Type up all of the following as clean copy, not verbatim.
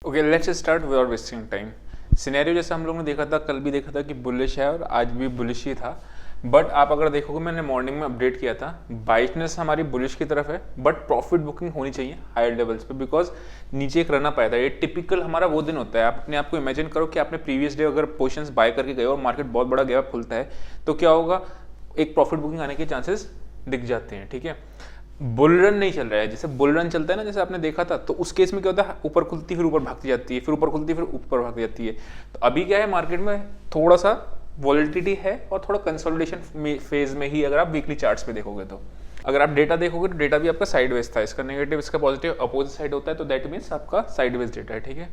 Okay, let's start without wasting time. Scenario जैसे हम लोग ने देखा था, कल भी देखा था कि बुलिश है और आज भी बुलिश ही था। बट आप अगर देखोगे, मैंने मॉर्निंग में अपडेट किया था, बाइटनेस हमारी बुलिश की तरफ है, बट प्रॉफिट बुकिंग होनी चाहिए हायर लेवल्स पे, बिकॉज नीचे एक रन अप आया था। ये टिपिकल हमारा वो दिन होता है। आप अपने आप को इमेजिन करो कि आपने प्रीवियस डे अगर पोजीशंस बाय करके गए और मार्केट बहुत बड़ा गैप खुलता है, तो क्या होगा, एक प्रॉफिट बुकिंग आने के चांसेस दिख जाते हैं। ठीक है, बुल रन नहीं चल रहा है। जैसे बुल रन चलता है ना, जैसे आपने देखा था, तो उस केस में क्या होता है, ऊपर खुलती फिर ऊपर भागती जाती है, फिर ऊपर खुलती फिर ऊपर भागती जाती है। तो अभी क्या है, मार्केट में थोड़ा सा वॉलिटिलिटी है और थोड़ा कंसोलिडेशन फेज में ही, अगर आप वीकली चार्ट्स पे देखोगे तो। अगर आप डेटा देखोगे तो डेटा भी आपका साइडवेज था, इसका नेगेटिव इसका पॉजिटिव अपोजिट साइड होता है, तो दैट मीन्स आपका साइडवेज डेटा है। ठीक है,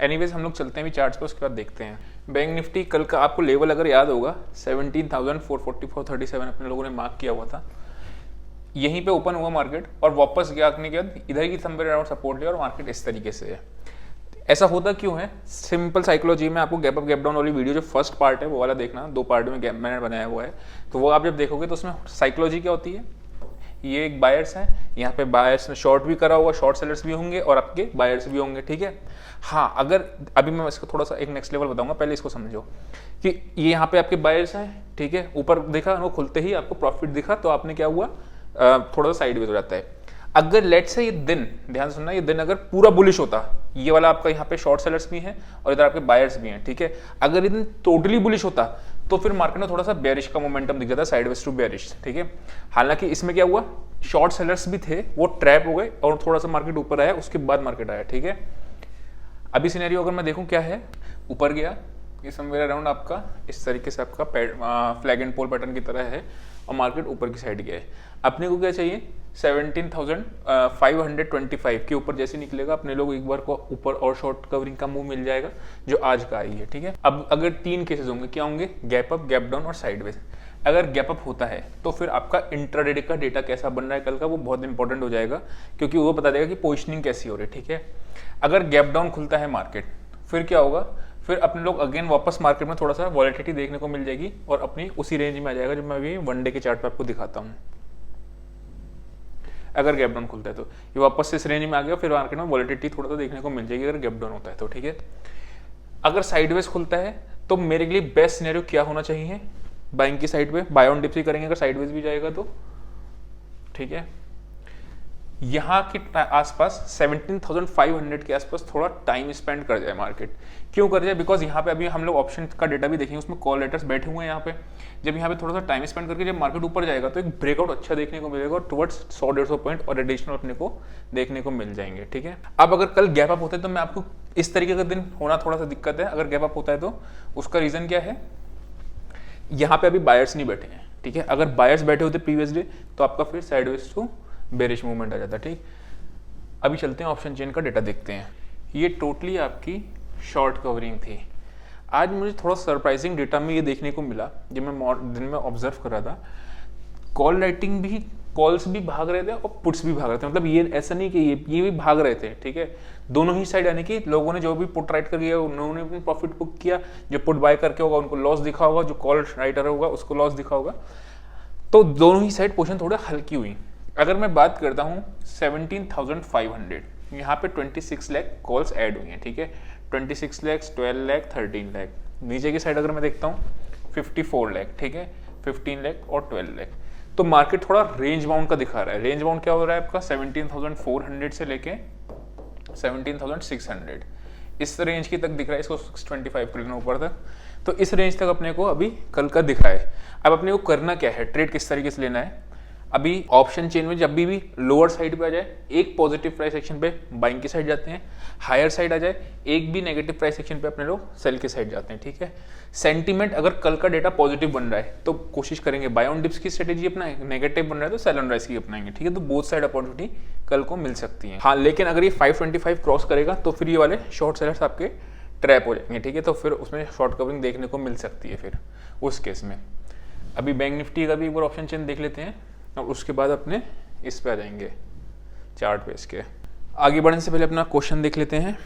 एनीवेज हम लोग चलते हैं भी चार्ट्स पे, उसके बाद देखते हैं। बैंक निफ्टी कल का आपको लेवल अगर याद होगा 17,444.37 अपने लोगों ने मार्क किया हुआ था। यहीं पे ओपन हुआ मार्केट और वापस गया आने के बाद इधर की समवेयर अराउंड सपोर्ट लिया और मार्केट इस तरीके से है। ऐसा होता क्यों है, सिंपल साइकोलॉजी में आपको गैप अप गैप डाउन वाली वीडियो जो फर्स्ट पार्ट है वो वाला देखना, 2 पार्ट में मैंने बनाया हुआ है, तो वो आप जब देखोगे तो उसमें साइकोलॉजी क्या होती है। ये एक बायर्स है, यहाँ पे बायर्स ने शॉर्ट भी करा हुआ, शॉर्ट सेलर्स भी होंगे और आपके बायर्स भी होंगे। ठीक है, हाँ, अगर अभी मैं इसको थोड़ा सा एक नेक्स्ट लेवल बताऊंगा, पहले इसको समझो कि ये यहाँ पे आपके बायर्स हैं। ठीक है, ऊपर देखा, वो खुलते ही आपको प्रॉफिट दिखा, तो आपने क्या हुआ, थोड़ा सा साइडवेज हो जाता है। अगर लेट से ये दिन, ध्यान सुनना, ये दिन अगर पूरा बुलिश होता, ये वाला आपका यहाँ पे शॉर्ट सेलर्स भी हैं और इधर आपके बायर्स भी हैं। ठीक है, अगर ये दिन टोटली बुलिश होता तो फिर मार्केट में थोड़ा सा बेरिश का मोमेंटम दिख जाता है, साइडवेज टू बेरिश। ठीक है, हालांकि इसमें क्या हुआ, शॉर्ट सेलर्स भी थे, वो ट्रैप हो गए और थोड़ा सा मार्केट ऊपर आया, उसके बाद मार्केट आया। ठीक है, अभी सिनेरियो अगर मैं देखूं क्या है, ऊपर गया, ये समवेयर अराउंड आपका इस तरीके से आपका फ्लैग एंड पोल पैटर्न की तरह है और मार्केट ऊपर की साइड गया है। अपने को क्या चाहिए, 17,525 के ऊपर जैसे निकलेगा, अपने लोग एक बार को ऊपर और शॉर्ट कवरिंग का मूव मिल जाएगा, जो आज का आई है। ठीक है, अब अगर 3 केसेस होंगे, क्या होंगे, गैप अप, गैप डाउन और साइडवेज। अगर गैप अप होता है तो फिर आपका इंट्राडे का डेटा कैसा बन रहा है कल का, वो बहुत इंपॉर्टेंट हो जाएगा, क्योंकि वो बता देगा कि पोजिशनिंग कैसी हो रही है। ठीक है, अगर गैप डाउन खुलता है मार्केट, फिर क्या होगा, फिर अपने लोग अगेन वापस मार्केट में थोड़ा सा वॉलेटिलिटी देखने को मिल जाएगी और अपनी उसी रेंज में आ जाएगा, जो मैं अभी वन डे के चार्ट पे आपको दिखाता हूँ। अगर गैप डाउन खुलता है तो ये वापस से इस रेंज में आ गया, फिर मार्केट में वॉलेटिलिटी थोड़ा सा देखने को मिल जाएगी अगर गैप डाउन होता है तो। ठीक है, अगर साइडवेज खुलता है तो मेरे लिए बेस्ट सिनेरियो क्या होना चाहिए, बाइंग की साइड पे बाय ऑन डिप्स ही करेंगे अगर साइडवेज भी जाएगा तो। ठीक है, यहाँ के आसपास 17,500 के आसपास थोड़ा टाइम स्पेंड कर जाए मार्केट। क्यों कर जाए, बिकॉज यहाँ पे अभी हम लोग ऑप्शन का डेटा भी देखेंगे, उसमें कॉल लेटर्स बैठे हुए हैं यहाँ पे। जब यहाँ पे थोड़ा सा टाइम स्पेंड करके जब मार्केट ऊपर जाएगा तो एक ब्रेकआउट अच्छा देखने को मिलेगा और टुवर्ड्स 100-150 पॉइंट और एडिशनल अपने को देखने को मिल जाएंगे। ठीक है, अब अगर कल गैप अप होता है तो मैं आपको इस तरीके का दिन होना थोड़ा सा दिक्कत है। अगर गैप अप होता है तो उसका रीजन क्या है, यहाँ पे अभी बायर्स नहीं बैठे हैं। ठीक है, अगर बायर्स बैठे होते प्रीवियस डे तो आपका फिर साइडवेज टू बेरिश मूवमेंट आ जाता। ठीक, अभी चलते हैं ऑप्शन चेन का डेटा देखते हैं। ये टोटली आपकी शॉर्ट कवरिंग थी। आज मुझे थोड़ा सरप्राइजिंग डेटा में ये देखने को मिला, जब मैं दिन में ऑब्जर्व कर रहा था, कॉल राइटिंग भी, कॉल्स भी भाग रहे थे और पुट्स भी भाग रहे थे। मतलब ये ऐसा नहीं कि ये भी भाग रहे थे। ठीक है, दोनों ही साइड, यानी कि लोगों ने जो भी पुट राइट कर दिया उन्होंने भी प्रॉफिट बुक किया, जो पुट बाय करके होगा उनको लॉस दिखा होगा, जो कॉल राइटर होगा उसको लॉस दिखा होगा। तो दोनों ही साइड पोजीशन थोड़ा हल्की हुई। अगर मैं बात करता हूँ 17,500, यहाँ पे 26 लाख कॉल्स ऐड हुई हैं। ठीक है, 26 लाख, 12 लाख, 13 लाख। नीचे की साइड अगर मैं देखता हूँ 54 लाख। ठीक है, 15 लाख और 12 लाख। तो मार्केट थोड़ा रेंज बाउंड का दिखा रहा है। रेंज बाउंड क्या हो रहा है आपका, 17,400 से लेके 17,600, इस रेंज की तक दिख रहा है। इसको 625 कर लेना ऊपर तक, तो इस रेंज तक अपने को अभी कल का दिख रहा है। अब अपने को करना क्या है, ट्रेड किस तरीके से लेना है। अभी ऑप्शन चेन में जब भी लोअर साइड पे आ जाए, एक पॉजिटिव प्राइस एक्शन पे बाइंग की साइड जाते हैं, हायर साइड आ जाए एक भी नेगेटिव प्राइस एक्शन पे अपने लोग सेल की साइड जाते हैं। ठीक है, सेंटीमेंट अगर कल का डेटा पॉजिटिव बन रहा है तो कोशिश करेंगे बाय ऑन डिप्स की स्ट्रेटेजी अपनाएं, नेगेटिव बन रहा है तो सेल ऑन राइज की अपनाएंगे। ठीक है, तो बोथ साइड अपॉर्चुनिटी कल को मिल सकती है। हाँ, लेकिन अगर ये 525 क्रॉस करेगा तो फिर ये वाले शॉर्ट सेलर्स आपके ट्रैप हो जाएंगे। ठीक है, तो फिर उसमें शॉर्ट कवरिंग देखने को मिल सकती है फिर उस केस में। अभी बैंक निफ्टी का भी एक बार ऑप्शन चेन देख लेते हैं और उसके बाद अपने इस पे आ जाएंगे चार्ट पे। इसके आगे बढ़ने से पहले अपना क्वेश्चन देख लेते हैं।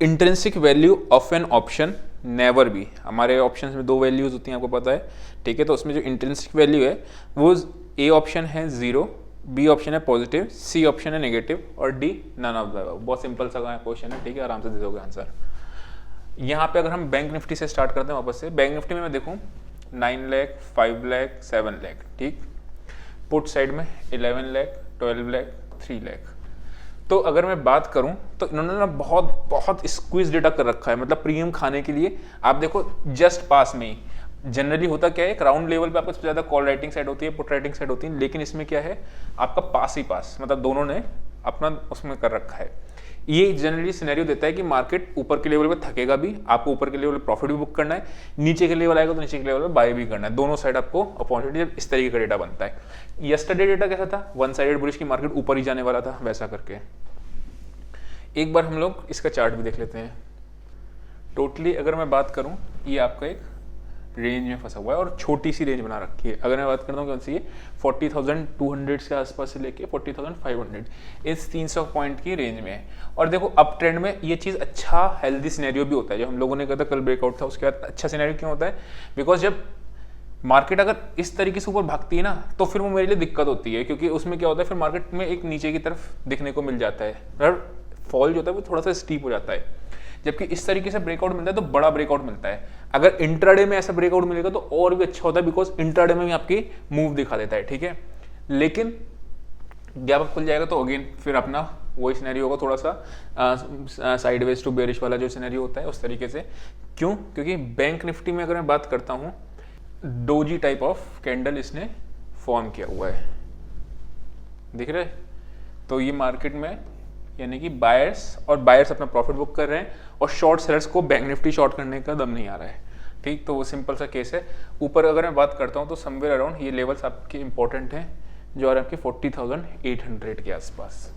Intrinsic value of an option never be. हमारे ऑप्शंस में 2 वैल्यूज होती हैं, आपको पता है। ठीक है, तो उसमें जो इंट्रिंसिक वैल्यू है वो ए ऑप्शन है 0 बी ऑप्शन है पॉजिटिव, सी ऑप्शन है नेगेटिव और D none of the above. बहुत सिंपल सा क्वेश्चन है, ठीक है, आराम से दे दोगे आंसर। यहाँ पे अगर हम बैंक निफ्टी से स्टार्ट करते हैं वापस से, बैंक निफ्टी में मैं देखूँ 9 लाख, 5 लाख, 7 लाख, ठीक। पुट साइड में 11 लाख, 12 लाख, 3 लाख। तो अगर मैं बात करूं तो इन्होंने ना बहुत बहुत स्क्वीज डेटा कर रखा है, मतलब प्रीमियम खाने के लिए। आप देखो जस्ट पास में ही जनरली होता क्या है, एक राउंड लेवल पे आपको सबसे ज्यादा कॉल राइटिंग साइड होती है, पुट राइटिंग साइड होती है, लेकिन इसमें क्या है आपका पास ही पास, मतलब दोनों ने अपना उसमें कर रखा है। ये जनरली सिनेरियो देता है कि मार्केट ऊपर के लेवल पे थकेगा भी, आपको ऊपर के लेवल पे प्रॉफिट भी बुक करना है, नीचे के लेवल आएगा तो नीचे के लेवल पे बाय भी करना है, दोनों साइड आपको अपॉर्चुनिटी, इस तरीके का डेटा बनता है। यस्टरडे डेटा कैसा था, वन साइडेड बुलिश की मार्केट ऊपर ही जाने वाला था, वैसा करके। एक बार हम लोग इसका चार्ट भी देख लेते हैं। टोटली अगर मैं बात करूं, ये आपका एक रेंज में फंसा हुआ है और छोटी सी रेंज बना रखी है। अगर मैं बात करता हूँ कौन सी है, 40,200 के आसपास से लेके 40,500, इस 300 पॉइंट की रेंज में है। और देखो अप ट्रेंड में ये चीज़ अच्छा हेल्दी सिनेरियो भी होता है, जो हम लोगों ने कहा था कल ब्रेकआउट था, उसके बाद अच्छा सिनेरियो क्यों होता है, बिकॉज जब मार्केट अगर इस तरीके से ऊपर भागती है ना तो फिर वो मेरे लिए दिक्कत होती है, क्योंकि उसमें क्या होता है फिर मार्केट में एक नीचे की तरफ दिखने को मिल जाता है, फॉल जो होता है वो थोड़ा सा स्टीप हो जाता है। जबकि इस तरीके से ब्रेकआउट मिलता है तो बड़ा ब्रेकआउट मिलता है। अगर इंट्राडे में ऐसा ब्रेकआउट मिलेगा तो और भी अच्छा होता है, बिकॉज इंट्राडे में भी आपकी मूव दिखा देता है, ठीक है। लेकिन गैप अप खुल जाएगा तो अगेन फिर अपना वही सिनेरियो होगा, थोड़ा सा साइडवेज टू बेरिश वाला जो सिनेरियो होता है उस तरीके से। क्यों, क्योंकि बैंक निफ्टी में अगर मैं बात करता हूँ, डोजी टाइप ऑफ कैंडल इसने फॉर्म किया हुआ है, दिख रहा है। तो ये मार्केट में यानी कि बायर्स अपना प्रॉफिट बुक कर रहे हैं और शॉर्ट सेलर्स को बैंक निफ्टी शॉर्ट करने का दम नहीं आ रहा है, ठीक। तो वो सिंपल सा केस है। ऊपर अगर मैं बात करता हूँ तो समवेयर अराउंड ये लेवल्स आपके इंपॉर्टेंट हैं, जो आ रहे हैं आपके 40,800 के आसपास,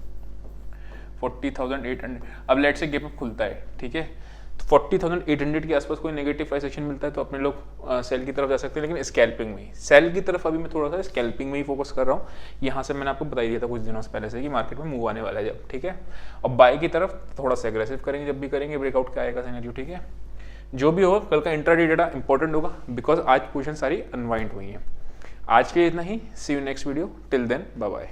40,800। अब लेट से गैप अप खुलता है, ठीक है, तो 40,800 के आसपास कोई नेगेटिव प्राइस एक्शन मिलता है तो अपने लोग सेल की तरफ जा सकते हैं, लेकिन स्कैल्पिंग में, सेल की तरफ अभी मैं थोड़ा सा स्कैल्पिंग में ही फोकस कर रहा हूँ। यहाँ से मैंने आपको बता दिया था कुछ दिनों से पहले से कि मार्केट में मूव आने वाला है जब, ठीक है। और बाय की तरफ थोड़ा सा एग्रेसिव करेंगे जब भी करेंगे, ब्रेकआउट का आएगा सिनेरियो, ठीक है। जो भी होगा कल का इंट्राडे डेटा इंपॉर्टेंट होगा, बिकॉज आज पोजीशन सारी अनवाइंड हुई है। आज के लिए इतना ही, see you next video, till then bye bye.